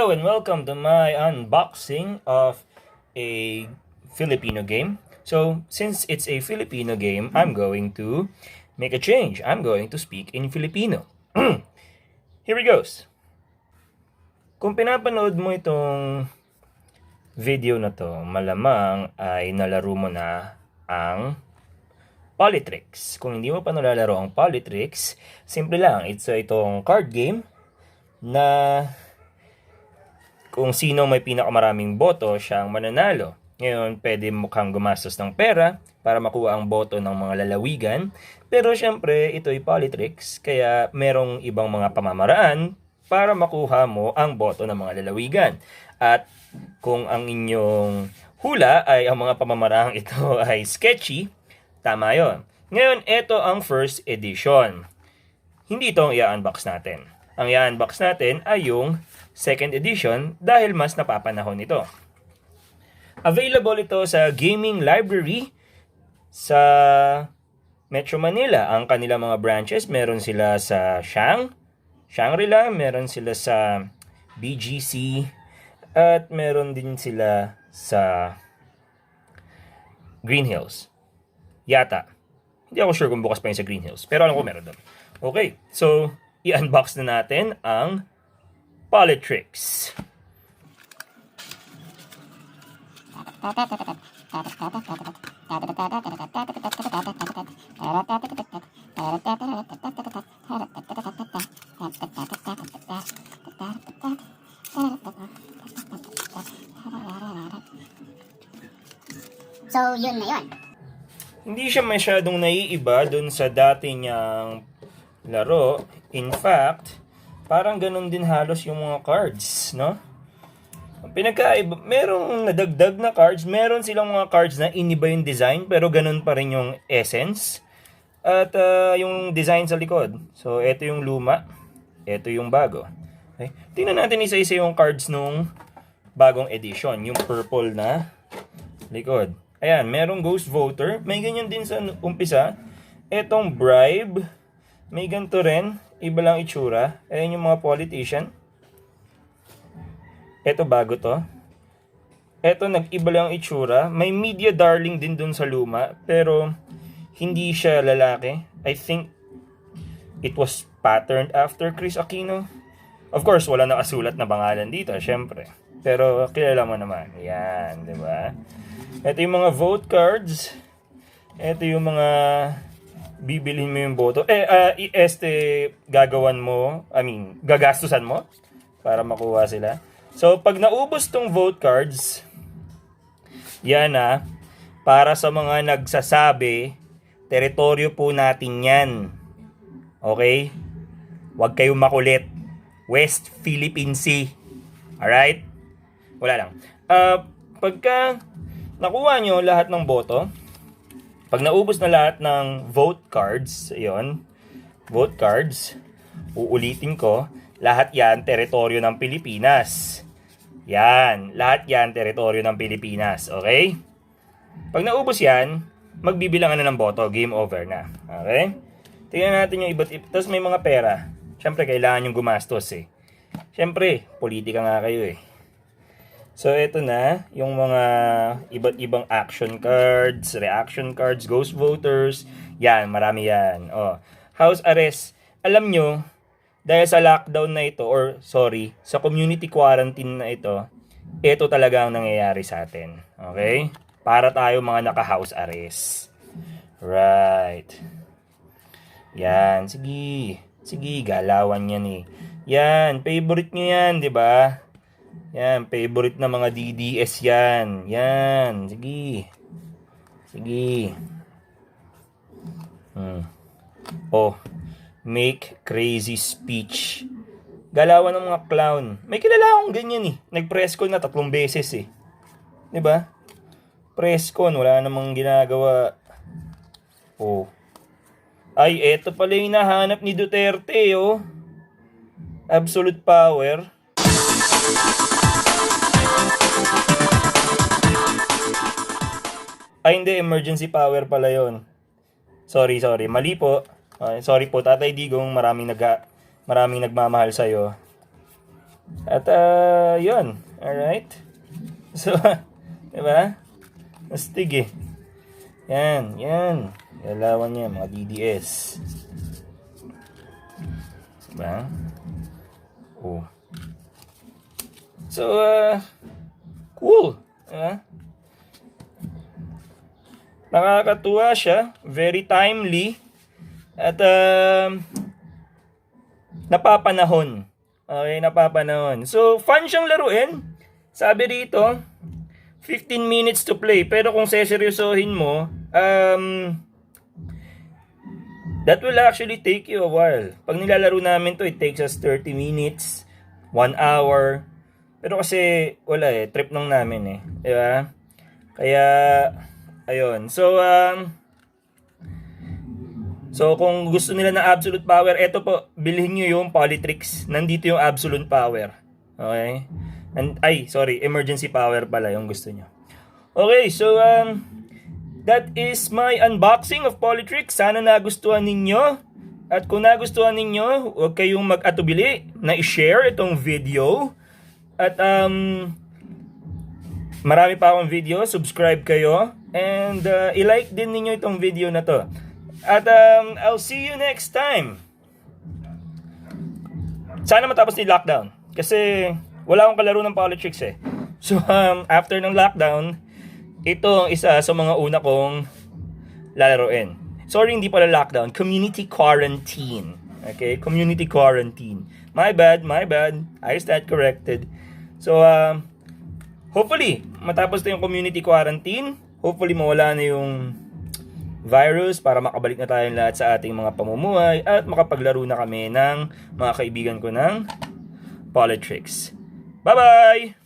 Hello and welcome to my unboxing of a Filipino game. So, since it's a Filipino game, I'm going to make a change. I'm going to speak in Filipino. Here it goes. Kung pinapanood mo itong video na to, malamang ay nalaro mo na ang Politricks. Kung hindi mo pa nalalaro ang Politricks, simple lang. Itong card game na kung sino may pinakamaraming boto, siya ang mananalo. Ngayon, pwede mo kang gumastos ng pera para makuha ang boto ng mga lalawigan. Pero syempre, ito ay Politricks, kaya merong ibang mga pamamaraan para makuha mo ang boto ng mga lalawigan. At kung ang inyong hula ay ang mga pamamaraang ito ay sketchy, tama yon. Ngayon, ito ang first edition. Hindi ito ang i-unbox natin. Ang i-unbox natin ay yung second edition dahil mas napapanahon ito. Available ito sa gaming library sa Metro Manila. Ang kanilang mga branches, meron sila sa Shangri-La, meron sila sa BGC, at meron din sila sa Green Hills. Yata. Hindi ako sure kung bukas pa yun sa Green Hills, pero alam ko meron doon. Okay, so i-unbox na natin ang Politricks. So, yun na yun. Hindi siya masyadong naiiba dun sa dati niyang laro. In fact, parang ganun din halos yung mga cards, no? Ang pinagkaiba, merong nadagdag na cards, meron silang mga cards na iniba yung design, pero ganun pa rin yung essence. At yung design sa likod. So, ito yung luma, ito yung bago. Okay? Tingnan natin isa-isa yung cards nung bagong edition, yung purple na likod. Ayan, merong Ghost Voter, may ganyan din sa umpisa. Etong Bribe, may ganito rin. Iba lang itsura. Ayan yung mga politician. Ito bago to. Ito nag-iba lang itsura. May media darling din dun sa luma. Pero hindi siya lalaki. I think it was patterned after Chris Aquino. Of course, wala nakasulat na pangalan dito, syempre. Pero kilala mo naman. Yan, di ba? Ito yung mga vote cards. Ito yung mga bibilhin mo yung boto. Gagawan mo, gagastusan mo para makuha sila. So, pag naubos tong vote cards, yan para sa mga nagsasabi, teritoryo po natin yan. Okay? Huwag kayong makulit. West Philippine Sea. Alright? Wala lang. Pagka nakuha nyo lahat ng boto, pag naubos na lahat ng vote cards, yon, vote cards, uulitin ko, lahat yan teritoryo ng Pilipinas. Yan, lahat yan teritoryo ng Pilipinas, okay? Pag naubos yan, magbibilangan na ng boto, game over na, okay? Tingnan natin yung iba't iba, tapos may mga pera. Siyempre, kailangan yung gumastos eh. Siyempre, politika nga kayo eh. So, ito na, yung mga iba't ibang action cards, reaction cards, ghost voters. Yan, marami yan. House arrest. Alam nyo, dahil sa lockdown na ito, sa community quarantine na ito talaga ang nangyayari sa atin. Okay? Para tayo mga naka-house arrest. Right. Yan, sige. Sige, galawan yan eh. Yan, favorite nyo yan, di ba? Yan, favorite na mga DDS yan. Yan, sige. Sige. Make crazy speech. Galawan ng mga clown. May kilala akong ganyan eh. Nag-press con na 3 beses eh. Diba? Press con, wala namang ginagawa. Ay, eto pala yung nahanap ni Duterte oh. Absolute power. Ay, hindi. Emergency power pala yon. Sorry. Mali po. Sorry po, Tatay Digong. Maraming nagmamahal sa'yo. At yun. Alright. So, diba? Astig eh. Yan. Lalawan niya, mga DDS. Diba? Oh. So, cool. Diba? Nakakatuwa siya. Very timely. At, napapanahon. Okay, napapanahon. So, fun siyang laruin. Sabi dito, 15 minutes to play. Pero kung seseryosohin mo, that will actually take you a while. Pag nilalaro namin to, it takes us 30 minutes, 1 hour. Pero kasi, wala eh. Trip nung namin eh. Diba? Kaya, ayun. So, kung gusto nila ng absolute power, eto po, bilhin nyo yung Politricks. Nandito yung absolute power. Okay? Emergency power pala yung gusto nyo. Okay, so, that is my unboxing of Politricks. Sana nagustuhan ninyo. At kung nagustuhan ninyo, huwag kayong mag-atubili na i-share itong video. At, marami pa akong video. Subscribe kayo. And, i-like din ninyo itong video na to. At I'll see you next time. Sana matapos ni lockdown. Kasi wala akong kalaro ng Politricks eh. So after ng lockdown, ito ang isa sa mga una kong lalaroin. Sorry, hindi pala lockdown. Community quarantine. Okay? Community quarantine. My bad. I stand corrected. So hopefully, matapos na yung community quarantine. Hopefully mawala na yung virus para makabalik na tayong lahat sa ating mga pamumuhay at makapaglaro na kami ng mga kaibigan ko ng Politricks. Bye-bye!